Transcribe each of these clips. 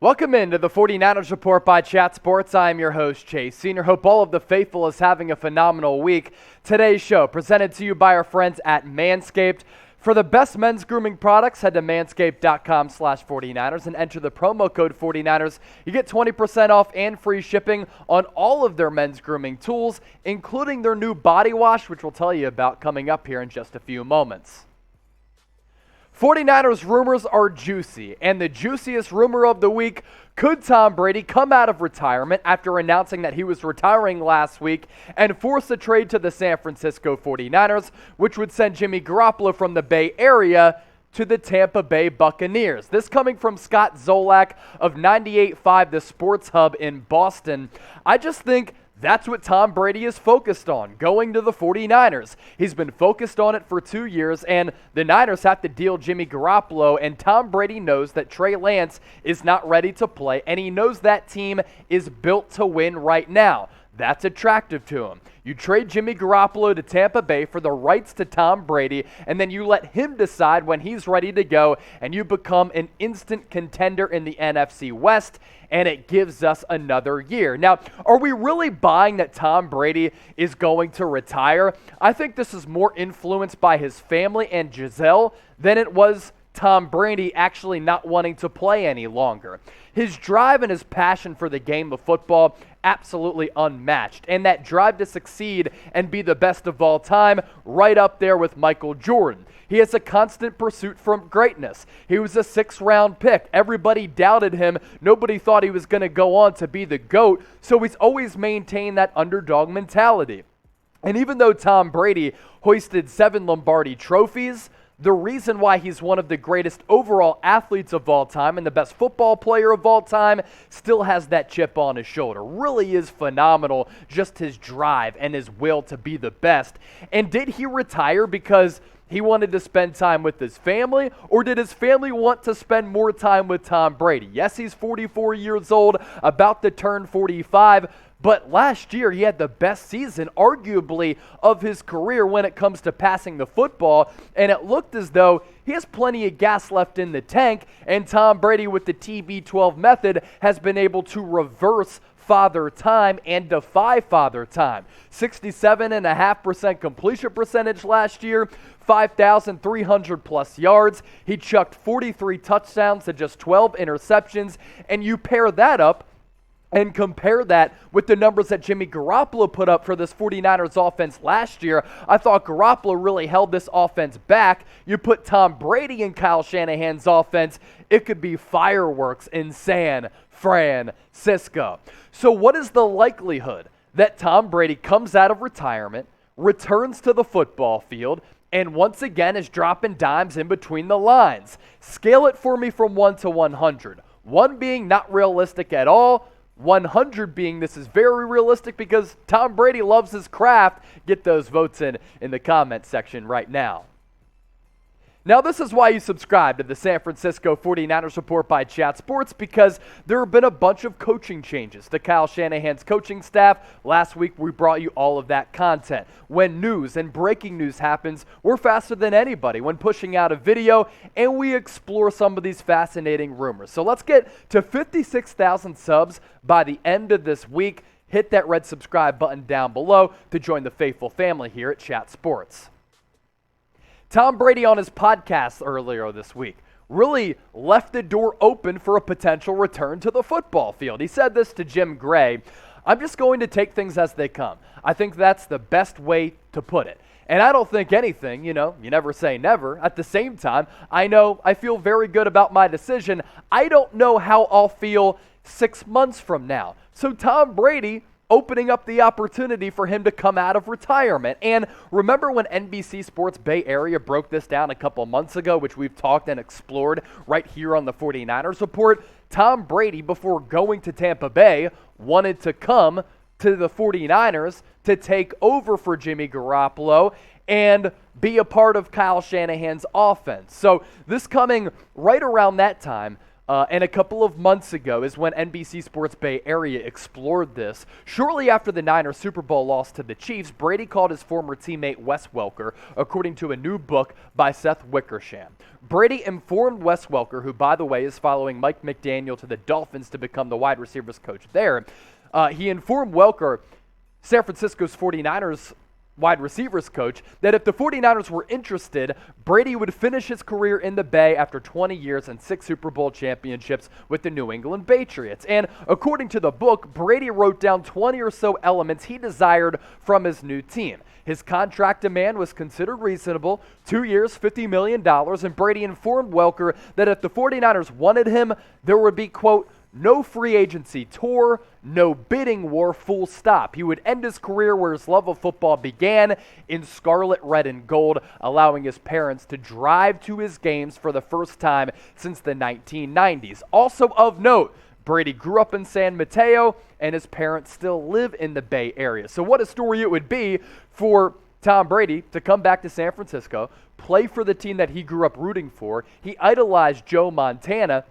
Welcome into the 49ers Report by Chat Sports. I'm your host, Chase Senior. Hope all of the faithful is having a phenomenal week. Today's show presented to you by our friends at Manscaped. For the best men's grooming products, head to manscaped.com/49ers and enter the promo code 49ers. You get 20% off and free shipping on all of their men's grooming tools, including their new body wash, which we'll tell you about coming up here in just a few moments. 49ers rumors are juicy, and the juiciest rumor of the week: could Tom Brady come out of retirement after announcing that he was retiring last week and force a trade to the San Francisco 49ers, which would send Jimmy Garoppolo from the Bay Area to the Tampa Bay Buccaneers? This coming from Scott Zolak of 98.5 The Sports Hubb in Boston. I just think that's what Tom Brady is focused on, going to the 49ers. He's been focused on it for 2 years, and the Niners have to deal Jimmy Garoppolo, and Tom Brady knows that Trey Lance is not ready to play, and he knows that team is built to win right now. That's attractive to him. You trade Jimmy Garoppolo to Tampa Bay for the rights to Tom Brady, and then you let him decide when he's ready to go, and you become an instant contender in the NFC West, and it gives us another year. Now, are we really buying that Tom Brady is going to retire? I think this is more influenced by his family and Giselle than it was Tom Brady actually not wanting to play any longer. His drive and his passion for the game of football, absolutely unmatched. And that drive to succeed and be the best of all time, right up there with Michael Jordan. He has a constant pursuit from greatness. He was a 6th-round pick. Everybody doubted him. Nobody thought he was going to go on to be the GOAT. So he's always maintained that underdog mentality. And even though Tom Brady hoisted 7 Lombardi trophies, the reason why he's one of the greatest overall athletes of all time and the best football player of all time still has that chip on his shoulder. Really is phenomenal, just his drive and his will to be the best. And did he retire because he wanted to spend time with his family, or did his family want to spend more time with Tom Brady? Yes, he's 44 years old, about to turn 45, but last year he had the best season, arguably, of his career when it comes to passing the football, and it looked as though he has plenty of gas left in the tank, and Tom Brady with the TB12 method has been able to reverse father time and defy father time. 67.5% completion percentage last year, 5,300 plus yards. He chucked 43 touchdowns to just 12 interceptions, and you pair that up and compare that with the numbers that Jimmy Garoppolo put up for this 49ers offense last year. I thought Garoppolo really held this offense back. You put Tom Brady in Kyle Shanahan's offense, it could be fireworks in San Francisco. So what is the likelihood that Tom Brady comes out of retirement, returns to the football field, and once again is dropping dimes in between the lines? Scale it for me from 1 to 100. 1 being not realistic at all, 100 being this is very realistic because Tom Brady loves his craft. Get those votes in the comment section right now. Now, this is why you subscribe to the San Francisco 49ers Report by Chat Sports, because there have been a bunch of coaching changes to Kyle Shanahan's coaching staff. Last week, we brought you all of that content. When news and breaking news happens, we're faster than anybody when pushing out a video, and we explore some of these fascinating rumors. So let's get to 56,000 subs by the end of this week. Hit that red subscribe button down below to join the faithful family here at Chat Sports. Tom Brady on his podcast earlier this week really left the door open for a potential return to the football field. He said this to Jim Gray: "I'm just going to take things as they come." I think that's the best way to put it. And I don't think anything, you never say never. At the same time, I feel very good about my decision. I don't know how I'll feel 6 months from now. So Tom Brady opening up the opportunity for him to come out of retirement. And remember when NBC Sports Bay Area broke this down a couple months ago, which we've talked and explored right here on the 49ers Report? Tom Brady, before going to Tampa Bay, wanted to come to the 49ers to take over for Jimmy Garoppolo and be a part of Kyle Shanahan's offense. So this coming right around that time, And a couple of months ago is when NBC Sports Bay Area explored this. Shortly after the Niners Super Bowl loss to the Chiefs, Brady called his former teammate Wes Welker, according to a new book by Seth Wickersham. Brady informed Wes Welker, who, by the way, is following Mike McDaniel to the Dolphins to become the wide receivers coach there. He informed Welker, San Francisco's 49ers wide receivers coach, that if the 49ers were interested, Brady would finish his career in the Bay after 20 years and 6 Super Bowl championships with the New England Patriots. And according to the book, Brady wrote down 20 or so elements he desired from his new team. His contract demand was considered reasonable, 2 years, $50 million, and Brady informed Welker that if the 49ers wanted him, there would be, quote, no free agency tour, no bidding war, full stop. He would end his career where his love of football began, in scarlet, red, and gold, allowing his parents to drive to his games for the first time since the 1990s. Also of note, Brady grew up in San Mateo, and his parents still live in the Bay Area. So what a story it would be for Tom Brady to come back to San Francisco, play for the team that he grew up rooting for. He idolized Joe Montana.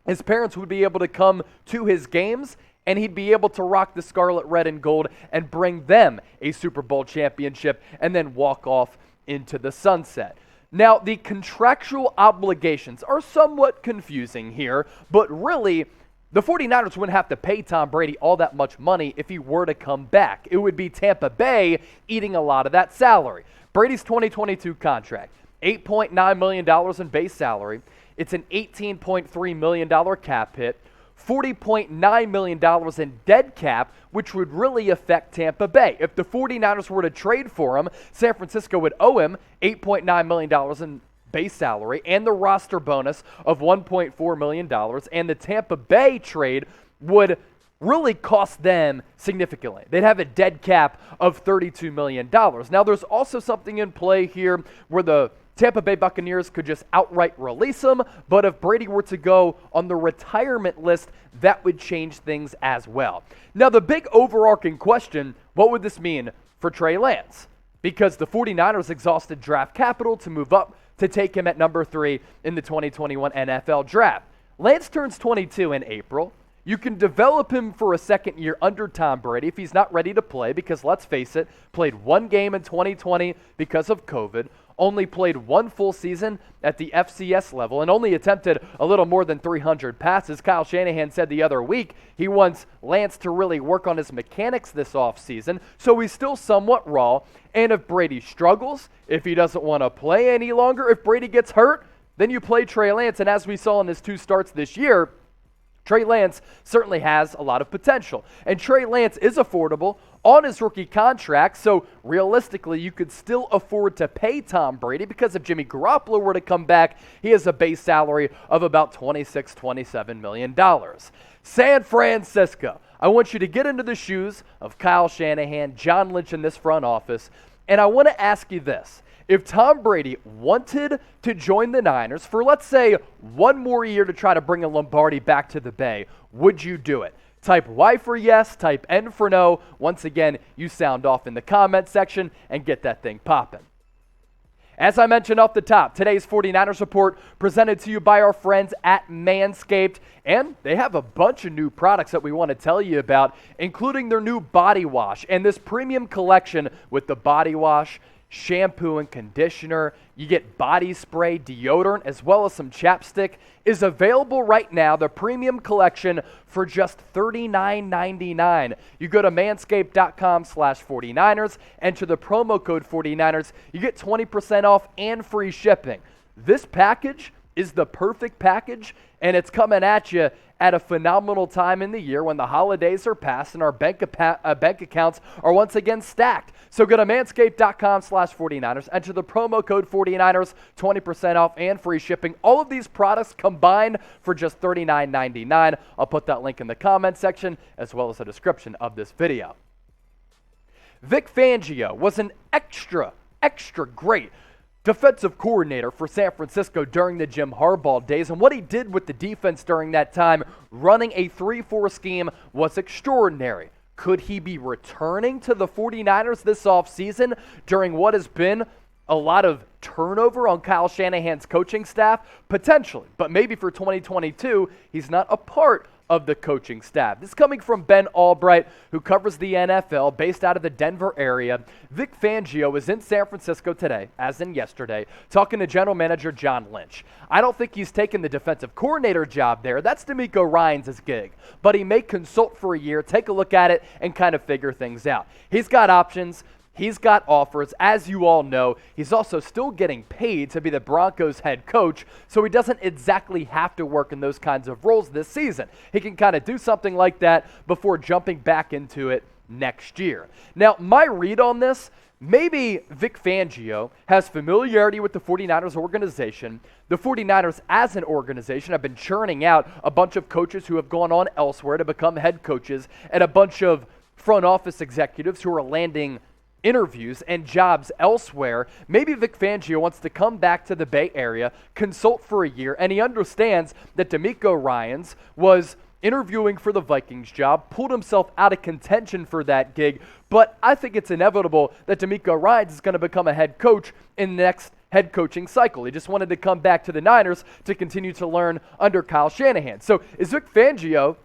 His parents would be able to come to his games, and he'd be able to rock the scarlet, red, and gold and bring them a Super Bowl championship and then walk off into the sunset. Now, the contractual obligations are somewhat confusing here, but really, the 49ers wouldn't have to pay Tom Brady all that much money if he were to come back. It would be Tampa Bay eating a lot of that salary. Brady's 2022 contract, $8.9 million in base salary. It's an $18.3 million cap hit, $40.9 million in dead cap, which would really affect Tampa Bay. If the 49ers were to trade for him, San Francisco would owe him $8.9 million in base salary and the roster bonus of $1.4 million, and the Tampa Bay trade would really cost them significantly. They'd have a dead cap of $32 million. Now, there's also something in play here where the Tampa Bay Buccaneers could just outright release him, but if Brady were to go on the retirement list, that would change things as well. Now, the big overarching question, what would this mean for Trey Lance? Because the 49ers exhausted draft capital to move up to take him at number 3 in the 2021 NFL Draft. Lance turns 22 in April. You can develop him for a second year under Tom Brady if he's not ready to play because, let's face it, played one game in 2020 because of COVID, only played one full season at the FCS level, and only attempted a little more than 300 passes. Kyle Shanahan said the other week he wants Lance to really work on his mechanics this offseason, so he's still somewhat raw. And if Brady struggles, if he doesn't want to play any longer, if Brady gets hurt, then you play Trey Lance. And as we saw in his 2 starts this year, Trey Lance certainly has a lot of potential. And Trey Lance is affordable on his rookie contract, so realistically, you could still afford to pay Tom Brady because if Jimmy Garoppolo were to come back, he has a base salary of about $26, $27 million. San Francisco, I want you to get into the shoes of Kyle Shanahan, John Lynch in this front office, and I want to ask you this. If Tom Brady wanted to join the Niners for, let's say, one more year to try to bring a Lombardi back to the Bay, would you do it? Type Y for yes, type N for no. Once again, you sound off in the comment section and get that thing popping. As I mentioned off the top, today's 49ers report presented to you by our friends at Manscaped, and they have a bunch of new products that we want to tell you about, including their new body wash and this premium collection with the body wash, shampoo and conditioner. You get body spray, deodorant, as well as some chapstick is available right now, the premium collection, for just $39.99. You go to manscaped.com/49ers, enter the promo code 49ers, you get 20% off and free shipping. This package is the perfect package, and it's coming at you at a phenomenal time in the year when the holidays are past and our bank accounts are once again stacked. So go to manscaped.com/49ers, enter the promo code 49ers, 20% off and free shipping. All of these products combined for just $39.99. I'll put that link in the comment section as well as the description of this video. Vic Fangio was an extra great defensive coordinator for San Francisco during the Jim Harbaugh days, and what he did with the defense during that time, running a 3-4 scheme, was extraordinary. Could he be returning to the 49ers this offseason during what has been a lot of turnover on Kyle Shanahan's coaching staff? Potentially, but maybe for 2022, he's not a part of the coaching staff. This is coming from Ben Allrbight, who covers the NFL based out of the Denver area. Vic Fangio was in San Francisco today, as in yesterday, talking to general manager John Lynch. I don't think he's taken the defensive coordinator job there. That's DeMeco Ryans' gig. But he may consult for a year, take a look at it, and kind of figure things out. He's got options. He's got offers. As you all know, he's also still getting paid to be the Broncos head coach, so he doesn't exactly have to work in those kinds of roles this season. He can kind of do something like that before jumping back into it next year. Now, my read on this, maybe Vic Fangio has familiarity with the 49ers organization. The 49ers as an organization have been churning out a bunch of coaches who have gone on elsewhere to become head coaches and a bunch of front office executives who are landing interviews and jobs elsewhere. Maybe Vic Fangio wants to come back to the Bay Area, consult for a year, and he understands that DeMeco Ryans was interviewing for the Vikings job, pulled himself out of contention for that gig, but I think it's inevitable that DeMeco Ryans is going to become a head coach in the next head coaching cycle. He just wanted to come back to the Niners to continue to learn under Kyle Shanahan. So is Vic Fangio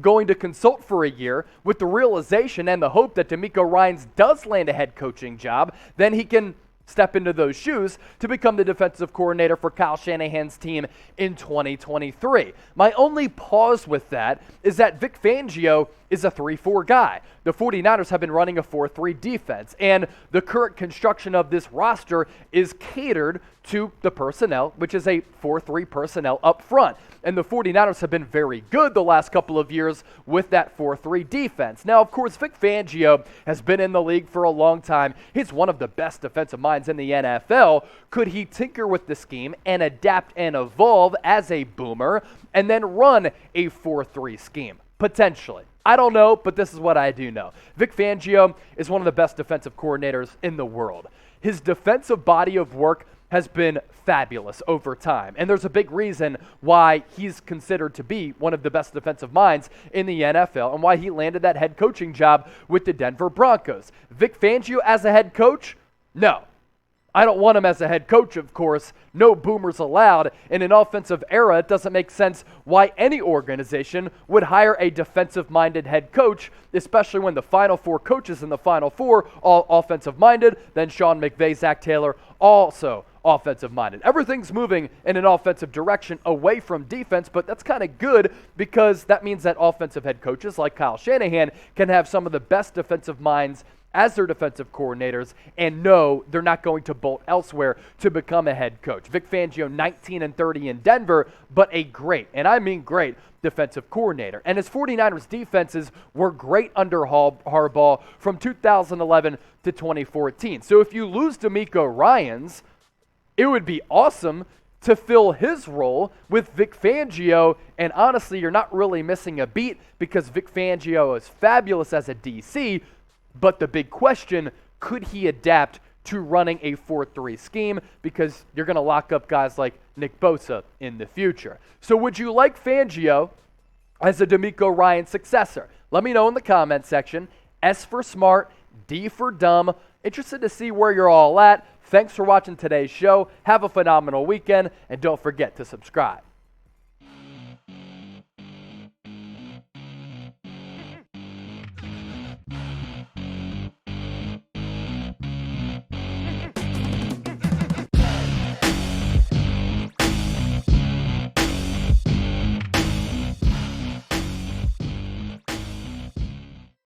going to consult for a year with the realization and the hope that DeMeco Ryans does land a head coaching job? Then he can step into those shoes to become the defensive coordinator for Kyle Shanahan's team in 2023. My only pause with that is that Vic Fangio is a 3-4 guy. The 49ers have been running a 4-3 defense, and the current construction of this roster is catered to the personnel, which is a 4-3 personnel up front. And the 49ers have been very good the last couple of years with that 4-3 defense. Now, of course, Vic Fangio has been in the league for a long time. He's one of the best defensive minds in the NFL. Could he tinker with the scheme and adapt and evolve as a boomer and then run a 4-3 scheme? Potentially. I don't know, but this is what I do know. Vic Fangio is one of the best defensive coordinators in the world. His defensive body of work has been fabulous over time. And there's a big reason why he's considered to be one of the best defensive minds in the NFL and why he landed that head coaching job with the Denver Broncos. Vic Fangio as a head coach? No. I don't want him as a head coach, of course. No boomers allowed. In an offensive era, it doesn't make sense why any organization would hire a defensive-minded head coach, especially when the Final Four coaches in the Final Four all offensive-minded, then Sean McVay, Zach Taylor, also offensive-minded. Everything's moving in an offensive direction away from defense, but that's kind of good because that means that offensive head coaches like Kyle Shanahan can have some of the best defensive minds as their defensive coordinators and know they're not going to bolt elsewhere to become a head coach. Vic Fangio, 19-30 in Denver, but a great, and I mean great, defensive coordinator. And his 49ers defenses were great under Harbaugh from 2011 to 2014. So if you lose DeMeco Ryans, it would be awesome to fill his role with Vic Fangio, and honestly, you're not really missing a beat because Vic Fangio is fabulous as a DC, but the big question, could he adapt to running a 4-3 scheme? Because you're going to lock up guys like Nick Bosa in the future. So would you like Fangio as a DeMeco Ryans successor? Let me know in the comment section. S for smart, D for dumb. Interested to see where you're all at. Thanks for watching today's show. Have a phenomenal weekend, and don't forget to subscribe.